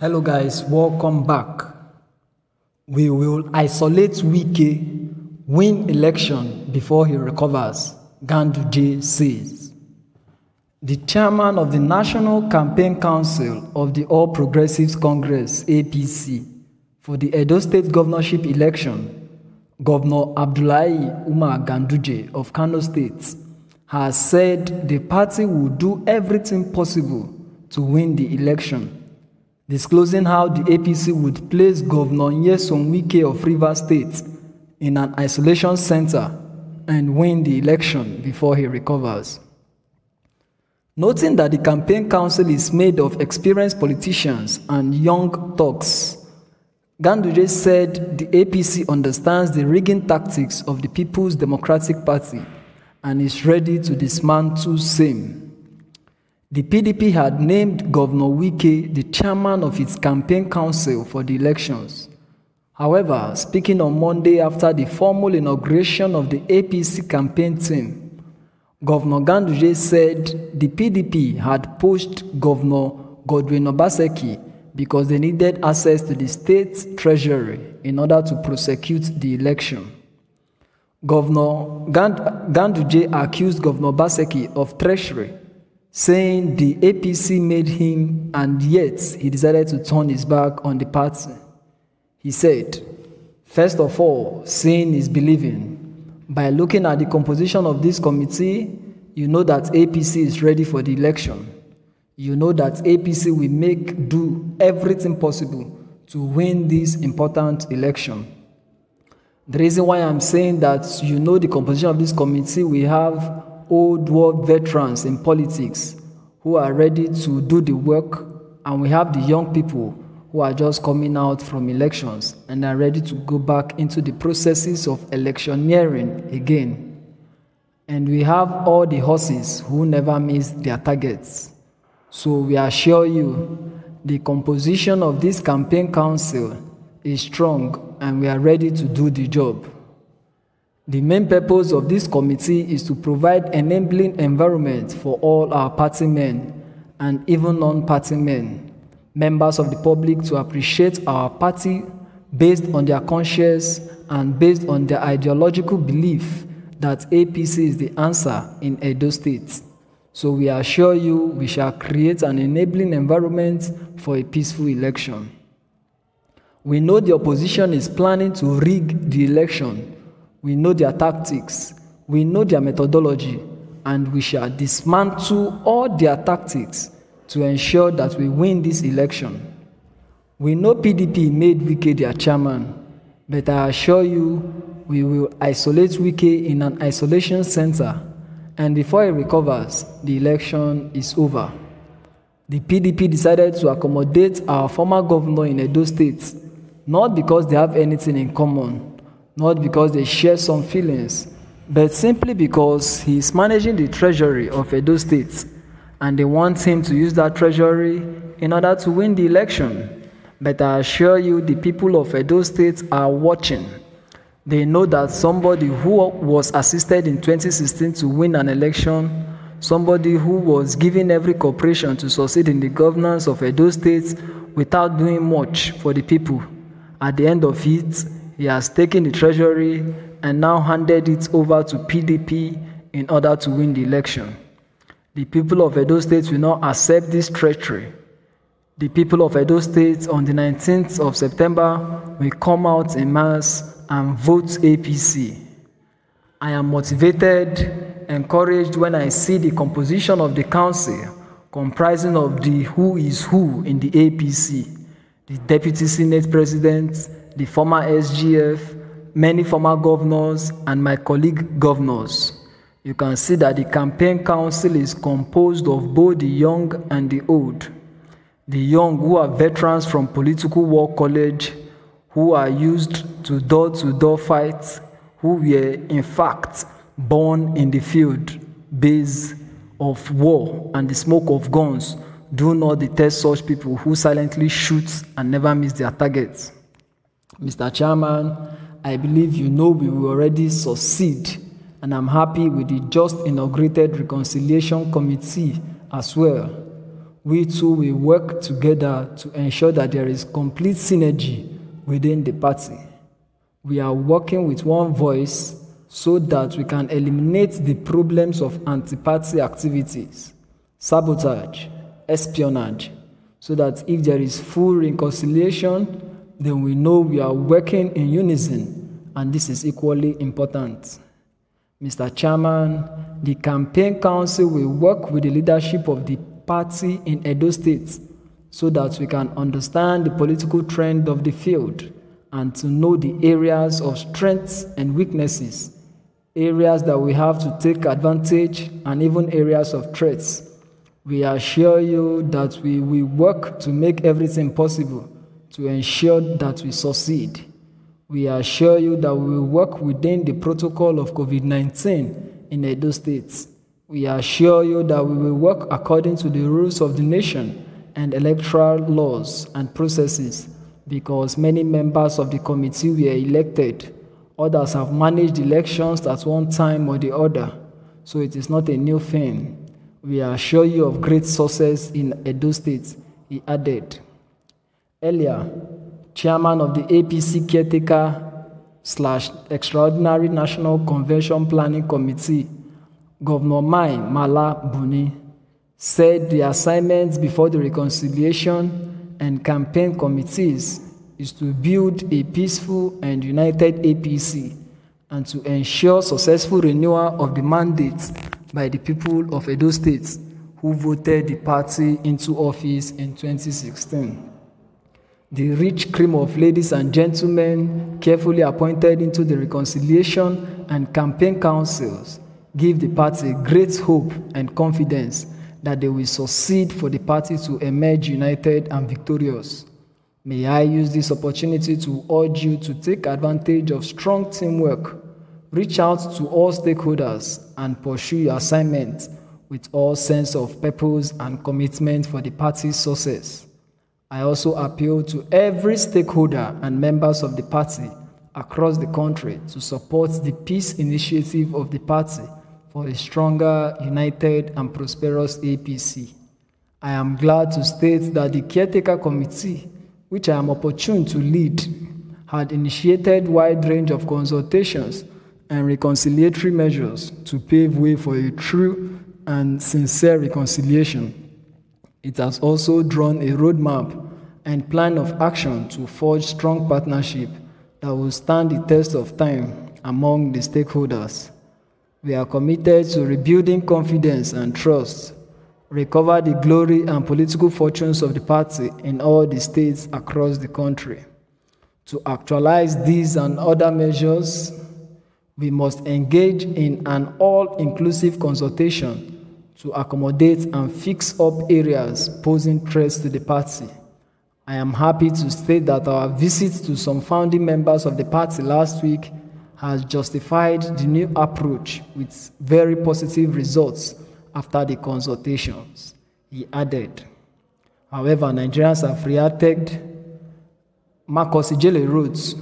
Hello guys, welcome back. We will isolate Wike, win election before he recovers, Ganduje says. The chairman of the National Campaign Council of the All Progressives Congress, APC, for the Edo State governorship election, Governor Abdullahi Umar Ganduje of Kano State, has said the party will do everything possible to win the election, disclosing how the APC would place Governor Nyesom Wike of Rivers State in an isolation center and win the election before he recovers. Noting that the campaign council is made of experienced politicians and young thugs, Ganduje said the APC understands the rigging tactics of the People's Democratic Party and is ready to dismantle same. The PDP had named Governor Wike the chairman of its campaign council for the elections. However, speaking on Monday after the formal inauguration of the APC campaign team, Governor Ganduje said the PDP had pushed Governor Godwin Obaseki because they needed access to the state treasury in order to prosecute the election. Governor Ganduje accused Governor Obaseki of treachery, saying the APC made him and yet he decided to turn his back on the party. He said, "First of all, seeing is believing. By looking at the composition of this committee, you know that APC is ready for the election. You know that APC will do everything possible to win this important election." The reason why I'm saying that you know the composition of this committee, we have old world veterans in politics who are ready to do the work, and we have the young people who are just coming out from elections and are ready to go back into the processes of electioneering again. And we have all the horses who never miss their targets. So we assure you, the composition of this campaign council is strong and we are ready to do the job. The main purpose of this committee is to provide enabling environment for all our party men and even non-party men, members of the public, to appreciate our party based on their conscience and based on their ideological belief that APC is the answer in Edo State. So we assure you we shall create an enabling environment for a peaceful election. We know the opposition is planning to rig the election. We know their tactics, we know their methodology, and we shall dismantle all their tactics to ensure that we win this election. We know PDP made Wike their chairman, but I assure you we will isolate Wike in an isolation center, and before he recovers, the election is over. The PDP decided to accommodate our former governor in Edo State, not because they have anything in common, not because they share some feelings, but simply because he is managing the treasury of Edo State, and they want him to use that treasury in order to win the election. But I assure you, the people of Edo State are watching. They know that somebody who was assisted in 2016 to win an election, somebody who was given every cooperation to succeed in the governance of Edo State without doing much for the people, at the end of it, he has taken the treasury and now handed it over to PDP in order to win the election. The people of Edo State will not accept this treachery. The people of Edo State on the 19th of September will come out in mass and vote APC. I am motivated, encouraged when I see the composition of the council comprising of the who is who in the APC, the Deputy Senate President, the former SGF, many former governors, and my colleague governors. You can see that the campaign council is composed of both the young and the old. The young, who are veterans from political war college, who are used to door-to-door fights, who were in fact born in the field base of war and the smoke of guns, do not detest such people who silently shoot and never miss their targets. Mr. Chairman, I believe you know we will already succeed, and I'm happy with the just inaugurated Reconciliation Committee as well. we too will work together to ensure that there is complete synergy within the party. We are working with one voice so that we can eliminate the problems of anti-party activities, sabotage, espionage, so that if there is full reconciliation, then we know we are working in unison, and this is equally important. Mr. Chairman, the campaign council will work with the leadership of the party in Edo State so that we can understand the political trend of the field and to know the areas of strengths and weaknesses, areas that we have to take advantage, and even areas of threats. We assure you that we will work to make everything possible to ensure that we succeed. We assure you that we will work within the protocol of COVID-19 in Edo State. We assure you that we will work according to the rules of the nation and electoral laws and processes, because many members of the committee were elected. Others have managed elections at one time or the other, so it is not a new thing. We assure you of great success in Edo State, he added. Earlier, Chairman of the APC Caretaker/Extraordinary National Convention Planning Committee, Governor Mai Mala Buni, said the assignments before the reconciliation and campaign committees is to build a peaceful and united APC and to ensure successful renewal of the mandate by the people of Edo State who voted the party into office in 2016. The rich cream of ladies and gentlemen carefully appointed into the reconciliation and campaign councils give the party great hope and confidence that they will succeed for the party to emerge united and victorious. May I use this opportunity to urge you to take advantage of strong teamwork, reach out to all stakeholders, and pursue your assignment with all sense of purpose and commitment for the party's success. I also appeal to every stakeholder and members of the party across the country to support the peace initiative of the party for a stronger, united, and prosperous APC. I am glad to state that the Caretaker Committee, which I am opportune to lead, had initiated a wide range of consultations and reconciliatory measures to pave way for a true and sincere reconciliation. It has also drawn a roadmap and plan of action to forge strong partnership that will stand the test of time among the stakeholders. We are committed to rebuilding confidence and trust, recover the glory and political fortunes of the party in all the states across the country. To actualize these and other measures, we must engage in an all-inclusive consultation to accommodate and fix up areas posing threats to the party. I am happy to state that our visit to some founding members of the party last week has justified the new approach with very positive results after the consultations, he added. However, Nigerians have reacted. Marcus Ijele wrote,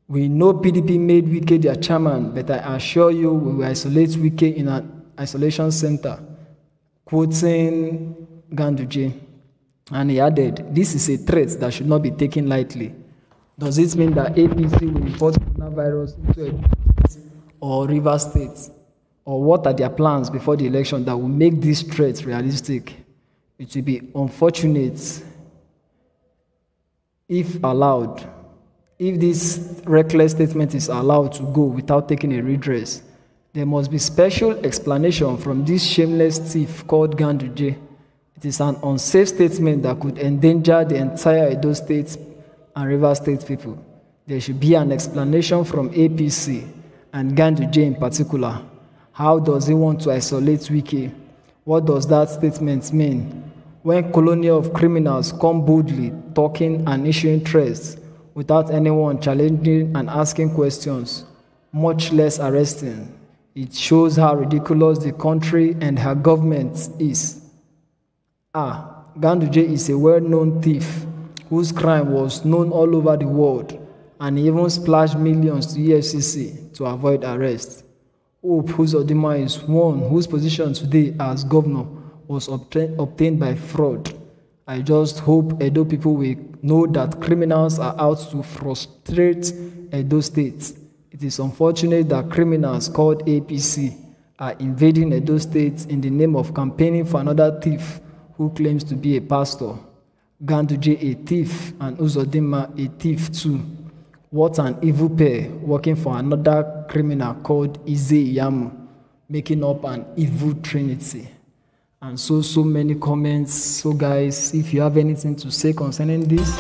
"We know PDP made Wike their chairman, but I assure you we will isolate Wike in an isolation center," quoting Ganduje. And he added, "This is a threat that should not be taken lightly. Does it mean that APC will import coronavirus into Edo or Rivers State? Or what are their plans before the election that will make these threats realistic? It will be unfortunate if allowed. If this reckless statement is allowed to go without taking a redress, there must be special explanation from this shameless thief called Ganduje. It is an unsafe statement that could endanger the entire Edo State and River State people. There should be an explanation from APC and Ganduje in particular. How does he want to isolate Wike? What does that statement mean? When colony of criminals come boldly, talking and issuing threats without anyone challenging and asking questions, much less arresting, it shows how ridiculous the country and her government is. Ganduje is a well-known thief whose crime was known all over the world, and he even splashed millions to EFCC to avoid arrest. Hope Uzodinma is one whose position today as governor was obtained by fraud. I just hope Edo people will know that criminals are out to frustrate Edo State. It is unfortunate that criminals called APC are invading Edo State in the name of campaigning for another thief who claims to be a pastor. Ganduje a thief and Uzodinma a thief too. What an evil pair working for another criminal called Ize-Iyamu, making up an evil trinity. And so many comments. So guys, if you have anything to say concerning this,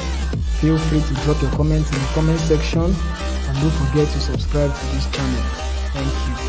feel free to drop your comments in the comment section, and don't forget to subscribe to this channel. Thank you.